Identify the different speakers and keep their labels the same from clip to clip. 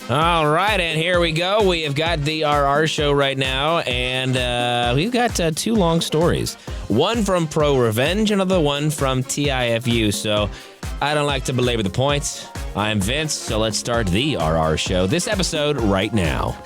Speaker 1: All right, and here we go. We have got the RR show right now, and we've got two long stories. One from ProRevenge, another one from TIFU. So I don't like to belabor the points. I'm Vince, so let's start the RR show. This episode right now.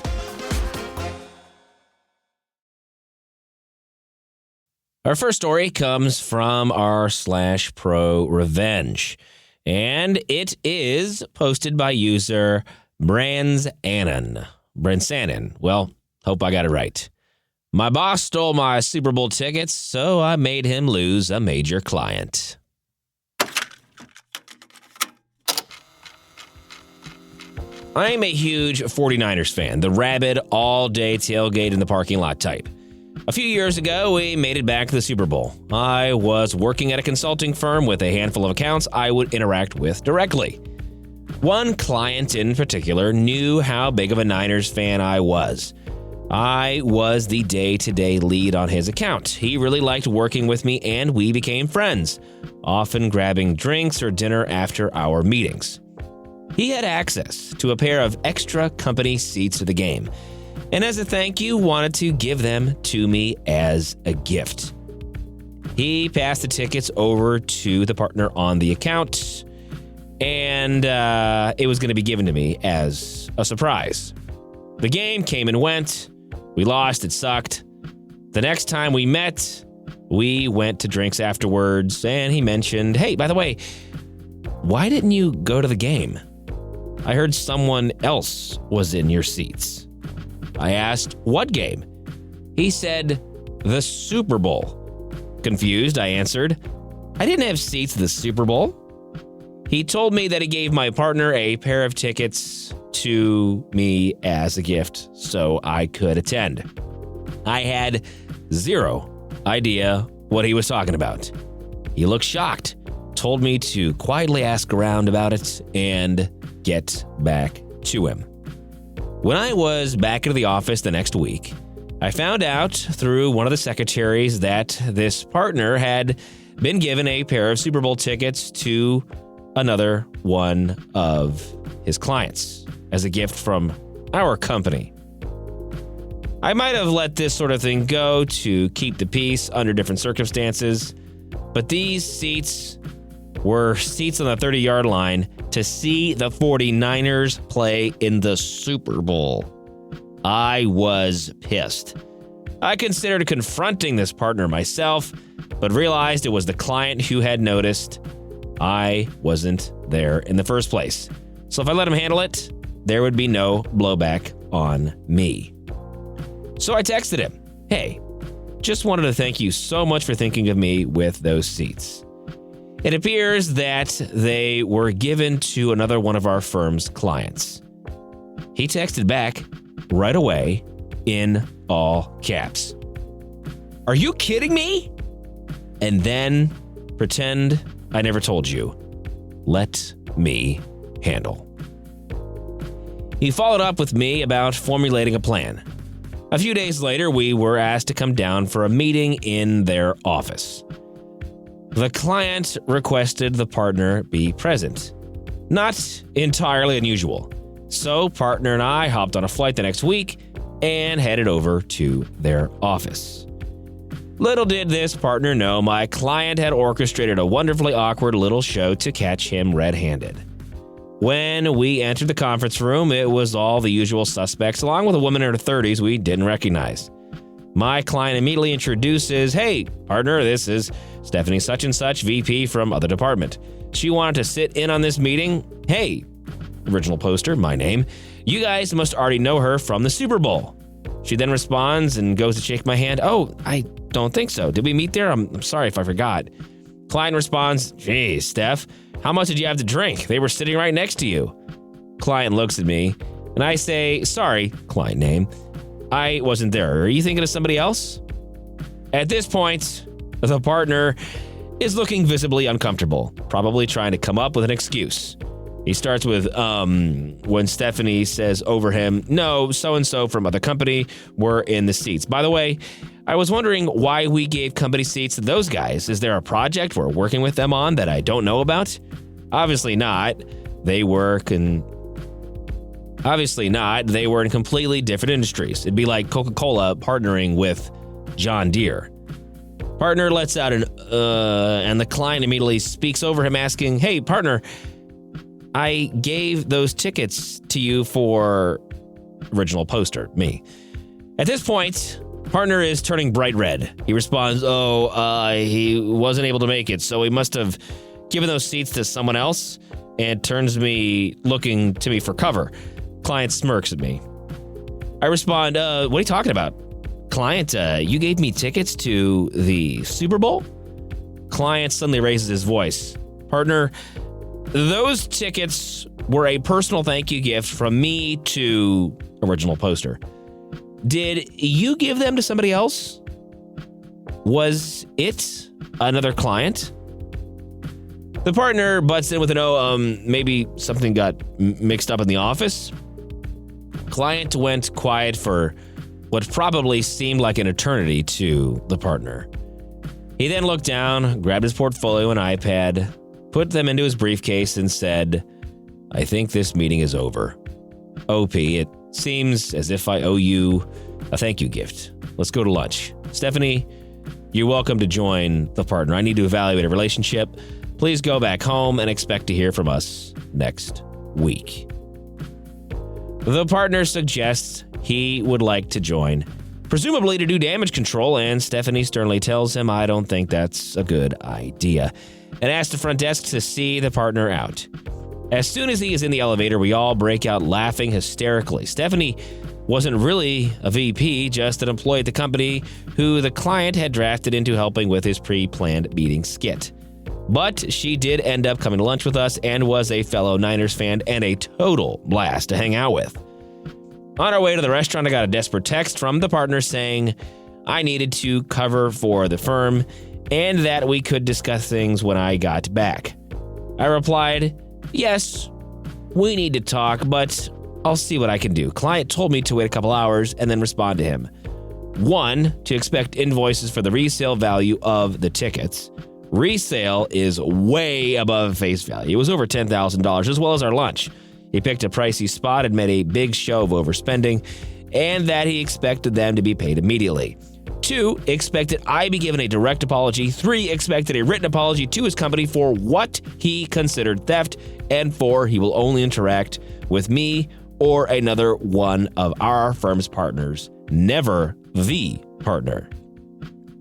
Speaker 1: Our first story comes from r/ProRevenge, and it is posted by user Bransanen. Well, hope I got it right. My boss stole my Super Bowl tickets, so I made him lose a major client. I'm a huge 49ers fan, the rabid all-day tailgate in the parking lot type. A few years ago, we made it back to the Super Bowl. I was working at a consulting firm with a handful of accounts I would interact with directly. One client in particular knew how big of a Niners fan I was. I was the day-to-day lead on his account. He really liked working with me, and we became friends, often grabbing drinks or dinner after our meetings. He had access to a pair of extra company seats to the game, and as a thank you, wanted to give them to me as a gift. He passed the tickets over to the partner on the account, and it was going to be given to me as a surprise. The game came and went. We lost. It sucked. The next time we met, we went to drinks afterwards, and he mentioned, hey, by the way, why didn't you go to the game? I heard someone else was in your seats. I asked, what game? He said, the Super Bowl. Confused, I answered, I didn't have seats at the Super Bowl. He told me that he gave my partner a pair of tickets to me as a gift so I could attend. I had zero idea what he was talking about. He looked shocked, told me to quietly ask around about it and get back to him. When I was back into the office the next week, I found out through one of the secretaries that this partner had been given a pair of Super Bowl tickets to another one of his clients as a gift from our company. I might have let this sort of thing go to keep the peace under different circumstances, but these seats were seats on the 30-yard line to see the 49ers play in the Super Bowl. I was pissed. I considered confronting this partner myself, but realized it was the client who had noticed I wasn't there in the first place. So if I let him handle it, there would be no blowback on me. So I texted him, hey, just wanted to thank you so much for thinking of me with those seats. It appears that they were given to another one of our firm's clients. He texted back right away in all caps. Are you kidding me? And then pretend I never told you. Let me handle. He followed up with me about formulating a plan. A few days later, we were asked to come down for a meeting in their office. The client requested the partner be present. Not entirely unusual. So partner and I hopped on a flight the next week and headed over to their office. Little did this partner know my client had orchestrated a wonderfully awkward little show to catch him red-handed. When we entered the conference room, it was all the usual suspects, along with a woman in her 30s we didn't recognize. My client immediately introduces, hey, partner, this is Stephanie such and such, VP from other department. She wanted to sit in on this meeting. Hey, original poster, my name. You guys must already know her from the Super Bowl. She then responds and goes to shake my hand. Oh, I don't think so. Did we meet there? I'm sorry if I forgot. Client responds, geez, Steph, how much did you have to drink? They were sitting right next to you. Client looks at me and I say, sorry, client name. I wasn't there. Are you thinking of somebody else? At this point, the partner is looking visibly uncomfortable, probably trying to come up with an excuse. He starts with, when Stephanie says over him, no, so-and-so from other company were in the seats. By the way, I was wondering why we gave company seats to those guys. Is there a project we're working with them on that I don't know about? Obviously not. They were Obviously not. They were in completely different industries. It'd be like Coca-Cola partnering with John Deere. Partner lets out and the client immediately speaks over him asking, "Hey, partner, I gave those tickets to you for original poster, me." At this point, partner is turning bright red. He responds, he wasn't able to make it, so he must have given those seats to someone else, and turns me looking to me for cover. Client smirks at me. I respond, what are you talking about? Client, you gave me tickets to the Super Bowl? Client suddenly raises his voice. Partner, those tickets were a personal thank you gift from me to original poster. Did you give them to somebody else? Was it another client? The partner butts in with maybe something got mixed up in the office. Client went quiet for what probably seemed like an eternity to the partner. He then looked down, grabbed his portfolio and iPad, put them into his briefcase, and said, "I think this meeting is over. OP, it seems as if I owe you a thank you gift. Let's go to lunch. Stephanie, you're welcome to join the partner. I need to evaluate a relationship. Please go back home and expect to hear from us next week." The partner suggests he would like to join, presumably to do damage control, and Stephanie sternly tells him, "I don't think that's a good idea," and asks the front desk to see the partner out. As soon as he is in the elevator, we all break out laughing hysterically. Stephanie wasn't really a VP, just an employee at the company who the client had drafted into helping with his pre-planned meeting skit. But she did end up coming to lunch with us and was a fellow Niners fan and a total blast to hang out with. On our way to the restaurant, I got a desperate text from the partner saying I needed to cover for the firm and that we could discuss things when I got back. I replied, "Yes, we need to talk, but I'll see what I can do." Client told me to wait a couple hours and then respond to him. 1, to expect invoices for the resale value of the tickets. Resale is way above face value. It was over $10,000, as well as our lunch. He picked a pricey spot and made a big show of overspending, and that he expected them to be paid immediately. 2, expected I be given a direct apology. 3, expected a written apology to his company for what he considered theft. And 4, he will only interact with me or another one of our firm's partners, never the partner.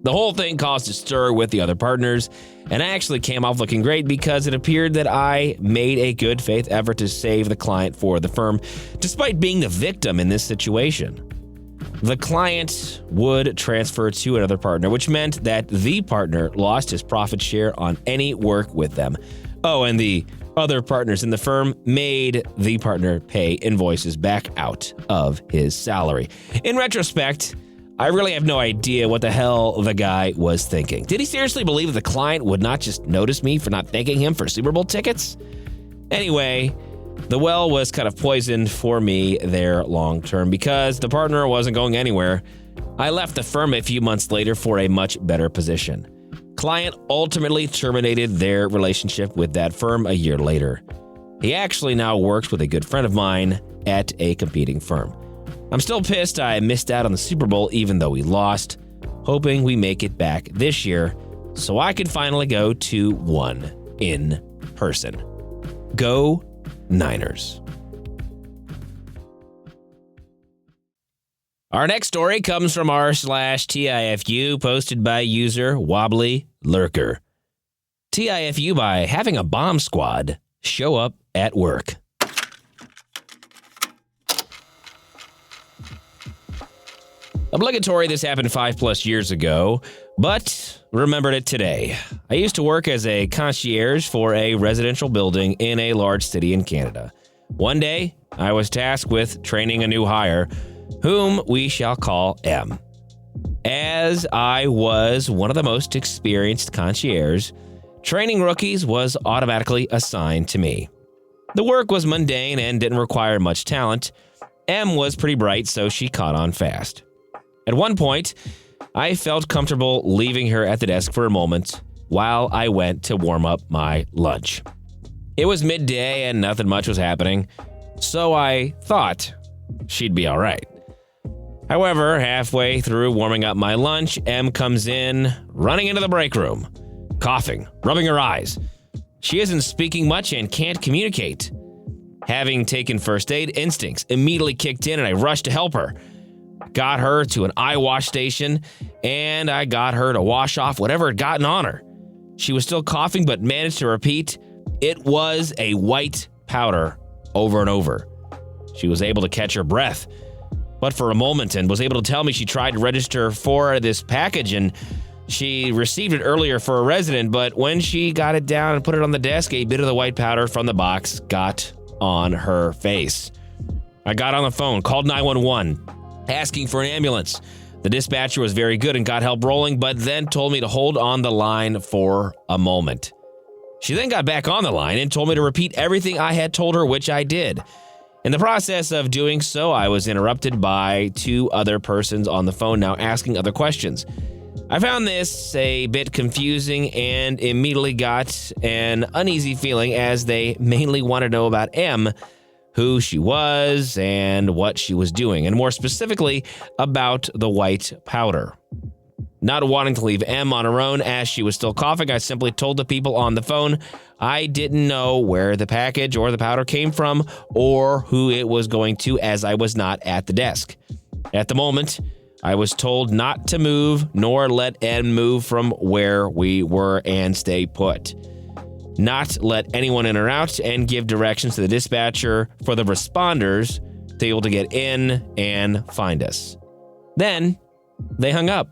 Speaker 1: The whole thing caused a stir with the other partners, and I actually came off looking great because it appeared that I made a good faith effort to save the client for the firm, despite being the victim in this situation. The client would transfer to another partner, which meant that the partner lost his profit share on any work with them. Oh, and the other partners in the firm made the partner pay invoices back out of his salary. In retrospect, I really have no idea what the hell the guy was thinking. Did he seriously believe that the client would not just notice me for not thanking him for Super Bowl tickets? Anyway, the well was kind of poisoned for me there long term because the partner wasn't going anywhere. I left the firm a few months later for a much better position. Client ultimately terminated their relationship with that firm a year later. He actually now works with a good friend of mine at a competing firm. I'm still pissed I missed out on the Super Bowl even though we lost, hoping we make it back this year so I could finally go to one in person. Go Niners. Our next story comes from r/TIFU, posted by user Wobbly Lurker. TIFU by having a bomb squad show up at work. Obligatory, this happened 5+ years ago, but remembered it today. I used to work as a concierge for a residential building in a large city in Canada. One day, I was tasked with training a new hire, whom we shall call M. As I was one of the most experienced concierges, training rookies was automatically assigned to me. The work was mundane and didn't require much talent. M was pretty bright, so she caught on fast. At one point, I felt comfortable leaving her at the desk for a moment while I went to warm up my lunch. It was midday and nothing much was happening, so I thought she'd be all right. However, halfway through warming up my lunch, M comes in, running into the break room, coughing, rubbing her eyes. She isn't speaking much and can't communicate. Having taken first aid, instincts immediately kicked in and I rushed to help her. Got her to an eye wash station and I got her to wash off whatever had gotten on her. She was still coughing but managed to repeat, "It was a white powder," over and over. She was able to catch her breath, but for a moment, and was able to tell me she tried to register for this package and she received it earlier for a resident, but when she got it down and put it on the desk, a bit of the white powder from the box got on her face. I got on the phone, called 911, asking for an ambulance. The dispatcher was very good and got help rolling, but then told me to hold on the line for a moment. She then got back on the line and told me to repeat everything I had told her, which I did. In the process of doing so, I was interrupted by two other persons on the phone now asking other questions. I found this a bit confusing and immediately got an uneasy feeling as they mainly wanted to know about M, who she was and what she was doing, and more specifically about the white powder. Not wanting to leave M on her own as she was still coughing, I simply told the people on the phone I didn't know where the package or the powder came from or who it was going to, as I was not at the desk. At the moment, I was told not to move nor let M move from where we were and stay put. Not let anyone in or out, and give directions to the dispatcher for the responders to be able to get in and find us. Then they hung up.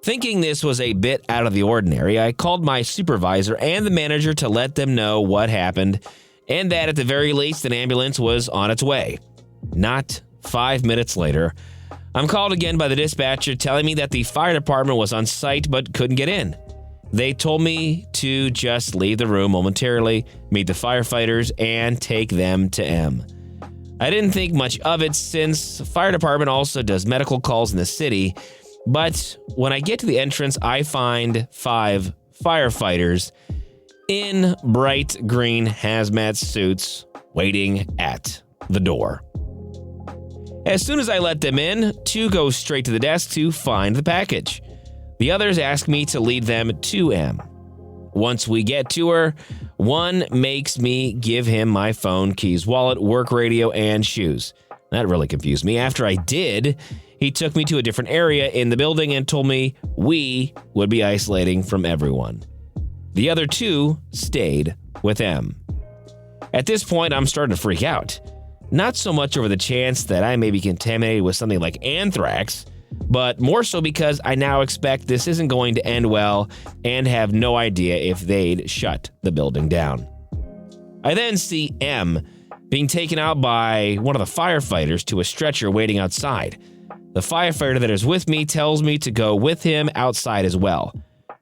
Speaker 1: Thinking this was a bit out of the ordinary, I called my supervisor and the manager to let them know what happened and that at the very least an ambulance was on its way. Not 5 minutes later, I'm called again by the dispatcher telling me that the fire department was on site but couldn't get in. They told me to just leave the room momentarily, meet the firefighters, and take them to M. I didn't think much of it since the fire department also does medical calls in the city, but when I get to the entrance, I find 5 firefighters in bright green hazmat suits waiting at the door. As soon as I let them in, 2 go straight to the desk to find the package. The others ask me to lead them to M. Once we get to her, one makes me give him my phone, keys, wallet, work radio, and shoes. That really confused me. After I did, he took me to a different area in the building and told me we would be isolating from everyone. The other 2 stayed with M. At this point, I'm starting to freak out. Not so much over the chance that I may be contaminated with something like anthrax, but more so because I now expect this isn't going to end well and have no idea if they'd shut the building down. I then see M being taken out by one of the firefighters to a stretcher waiting outside. The firefighter that is with me tells me to go with him outside as well.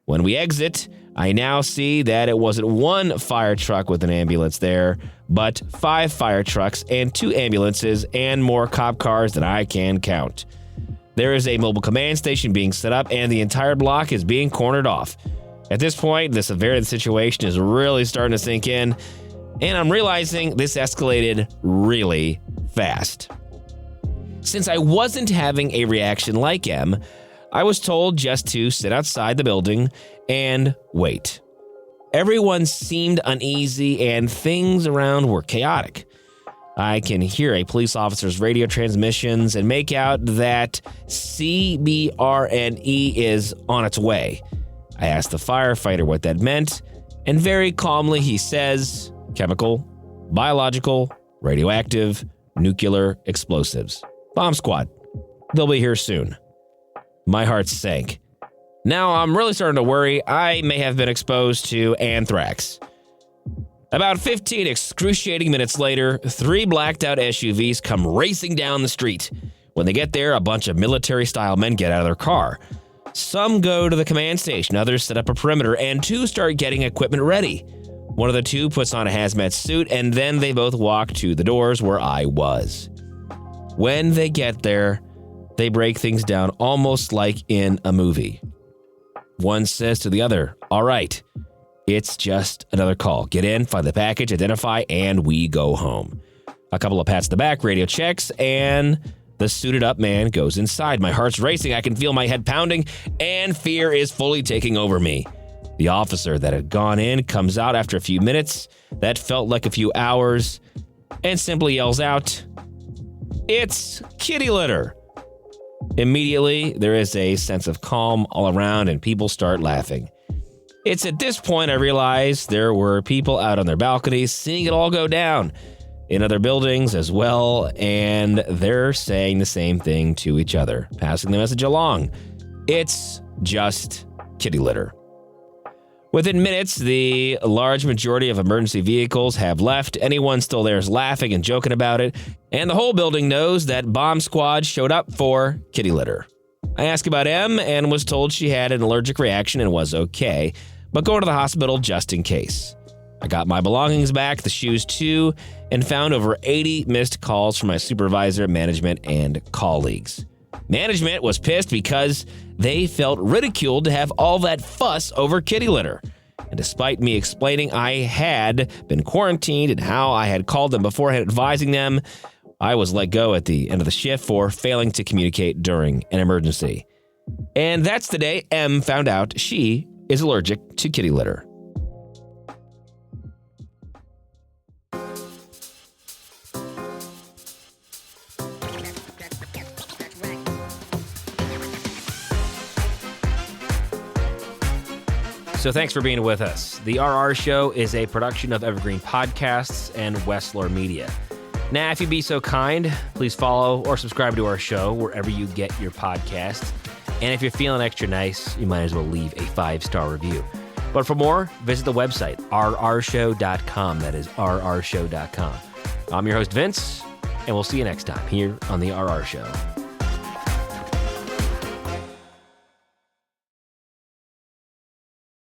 Speaker 1: When we exit, I now see that it wasn't 1 fire truck with an ambulance there, but 5 fire trucks and 2 ambulances and more cop cars than I can count. There is a mobile command station being set up and the entire block is being cornered off. At this point, the severity of the situation is really starting to sink in, and I'm realizing this escalated really fast. Since I wasn't having a reaction like M, I was told just to sit outside the building and wait. Everyone seemed uneasy and things around were chaotic. I can hear a police officer's radio transmissions and make out that CBRNE is on its way. I asked the firefighter what that meant, and very calmly he says, chemical, biological, radioactive, nuclear explosives. Bomb squad. They'll be here soon. My heart sank. Now I'm really starting to worry I may have been exposed to anthrax. About 15 excruciating minutes later, 3 blacked-out SUVs come racing down the street. When they get there, a bunch of military-style men get out of their car. Some go to the command station, others set up a perimeter, and 2 start getting equipment ready. One of the 2 puts on a hazmat suit, and then they both walk to the doors where I was. When they get there, they break things down almost like in a movie. One says to the other, "All right, it's just another call. Get in, find the package, identify, and we go home." A couple of pats to the back, radio checks, and the suited up man goes inside. My heart's racing. I can feel my head pounding, and fear is fully taking over me. The officer that had gone in comes out after a few minutes. That felt like a few hours, and simply yells out, "It's kitty litter." Immediately, there is a sense of calm all around, and people start laughing. It's at this point I realized there were people out on their balconies seeing it all go down in other buildings as well, and they're saying the same thing to each other, passing the message along. It's just kitty litter. Within minutes, the large majority of emergency vehicles have left. Anyone still there is laughing and joking about it, and the whole building knows that bomb squad showed up for kitty litter. I asked about Em and was told she had an allergic reaction and was okay, but going to the hospital just in case. I got my belongings back, the shoes too, and found over 80 missed calls from my supervisor, management, and colleagues. Management was pissed because they felt ridiculed to have all that fuss over kitty litter. And despite me explaining I had been quarantined and how I had called them beforehand advising them, I was let go at the end of the shift for failing to communicate during an emergency. And that's the day Em found out she is allergic to kitty litter. So thanks for being with us. The RR Show is a production of Evergreen Podcasts and Wessler Media. Now, if you'd be so kind, please follow or subscribe to our show wherever you get your podcasts. And if you're feeling extra nice, you might as well leave a 5-star review. But for more, visit the website, rrshow.com. That is rrshow.com. I'm your host, Vince, and we'll see you next time here on the RR Show.